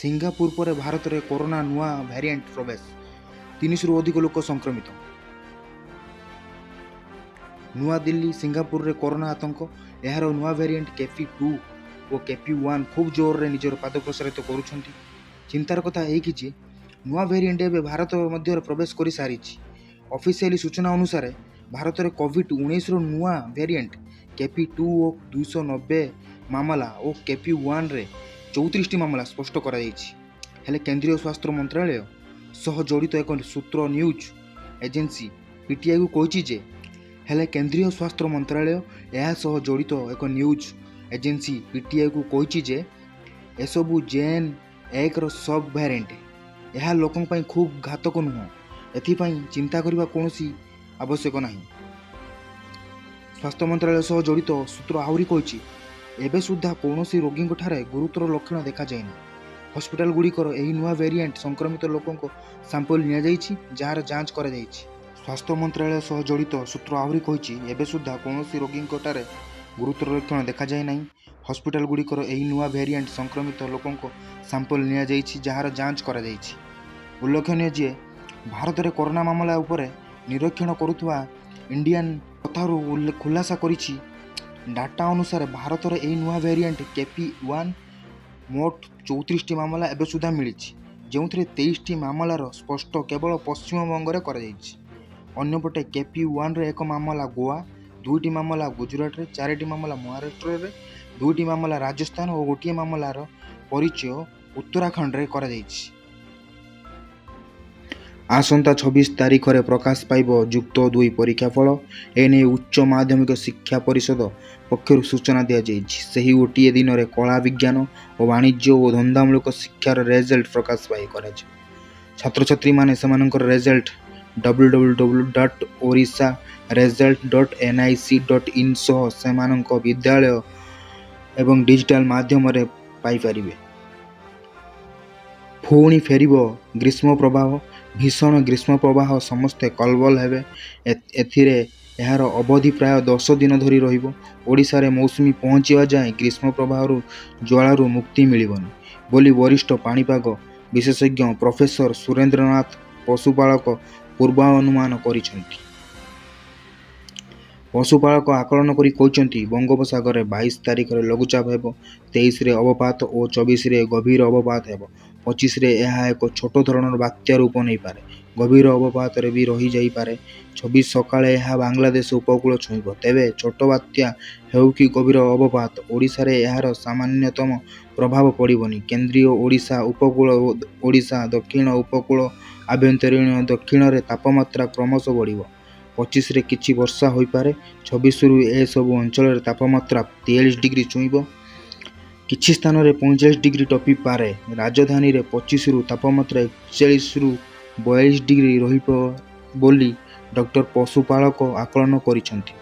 Singapore पर भारत में corona नुआ भैरिएंट प्रवेश 300 अधिक लोक संक्रमित। नुआ दिल्ली सिंगापुर रे कोरोना आतंक यार नुआ भैरिएंट KP2 और KP1 खूब जोर रे निजर पाद प्रसारित करुछंती। चिंतार कथा है कि नुआ भैरिएंट एवं भारत मध्य प्रवेश कर सारी। ऑफिशियली सूचना अनुसार भारत में कोविड-19 नुआ भैरिएंट KP2 और 290 मामला और KP1 रे 34 मामला स्पष्ट करा हेले केंद्रीय स्वास्थ्य मंत्रालय सह जड़ित एक सूत्र न्यूज एजेंसी PTI को कही जे हेले केंद्रीय स्वास्थ्य मंत्रालय यह सह जड़ित एक न्यूज एजेंसी PTI को कही जे एसबू JN1 रो सब भैरिएंट यह लोकों ପାଇଁ खूब घातक नुह एथिपाई चिंता करबा कोनोसी आवश्यक नहीं। स्वास्थ्य मंत्रालय सह जड़ित सूत्र आहरी कही एबे सुद्धा कौनसी रोगी गुरुतर लक्षण देखा जाएना। हॉस्पिटल गुड़िकर यही नुआ वेरिएंट संक्रमित लोकों को सैंपल नि जार जांच कर स्वास्थ्य मंत्रालय सह जड़ित सूत्र आहरी कही एबे सुद्धा कौनसी रोगी गुरुतर लक्षण देखा जाए ना। हॉस्पिटल गुड़िकर यही नुआ वेरिएंट संक्रमित लोकों को सैंपल नि जार जांच कर उल्लेखनीय जे भारत में कोरोना मामला उपरे निरीक्षण करुवा इंडियन कथारू खुलासा करिछि। डाटा अनुसार भारत में यही नुआ वेरिएंट KP1 मोट 34 मामला एवं सुधा मिली जो 23 मामलार स्पष्ट केवल पश्चिमबंग अंपटे KP1 रे एक मामला गोवा, 2टी मामला गुजरात रे, 4टी मामला महाराष्ट्र रे, 2टी मामला राजस्थान और गोटे मामलार परिचय उत्तराखंड रे करा जायछि। आसंता 26 तारीख में प्रकाश पाइब युक्त 2 परीक्षा फल एने उच्च माध्यमिक शिक्षा परिषद पक्षर सूचना दी जाइए। गोटे दिन में कला विज्ञान और वाणिज्य और धंदामूलक शिक्षार रेजल्ट प्रकाश पाई छात्र छात्री माने सेमानकर रेजल्ट www.orissaresult.nic.in सह सेमानक विद्यालय एवं डिजिटल माध्यम रे पाई परिबे। पुणी फेरिब ग्रीष्म प्रवाह भीषण ग्रीष्म प्रवाह समस्ते कलबल हेबे। एथिरे यार अवधि प्राय 10 दिन धरी रहिबो। ओडिशा रे मौसुमी पहुँचवा जाए ग्रीष्म प्रवाह ज्वालू मुक्ति मिलबनी बोली वरिष्ठ पाणीपाग विशेषज्ञ प्रोफेसर सुरेंद्रनाथ पशुपालक पूर्वानुमान करिसेंती। पशुपालक आकलन करी कहते बंगोपसागर में 22 तारीख में लघुचाप हेब, 23 रे अवपात और 24 रे गभीर अवपात हेब। 25 रे यह एक छोट धरणर बात्या रूप नहीं पारे, गभीर अवपात रे भी रही जाई पारे। 26 सकाळे यह बांग्लादेश उपकूल छुईब। तेबे छोट बात्या हेउ कि गभीर अवपात ओडिशा रे यार सामान्यतम प्रभाव पड़िबनी। केंद्रीय ओडिशा उपकूल, ओडिशा दक्षिण उपकूल, आभ्यंतरीण दक्षिण रे तापमात्रा क्रमश बढ़िब। 25 रे किछि वर्षा होई पारे। 26 रु ए सब अंचल रे तापमात्रा 43 डिग्री छुईब, किछि स्थान रे 45 डिग्री टपी पारे। राजधानी रे 25 रु तापमात्रा 41 रु 42 डिग्री रहिब बोली डॉक्टर पशुपालक आकलन करिसेंती।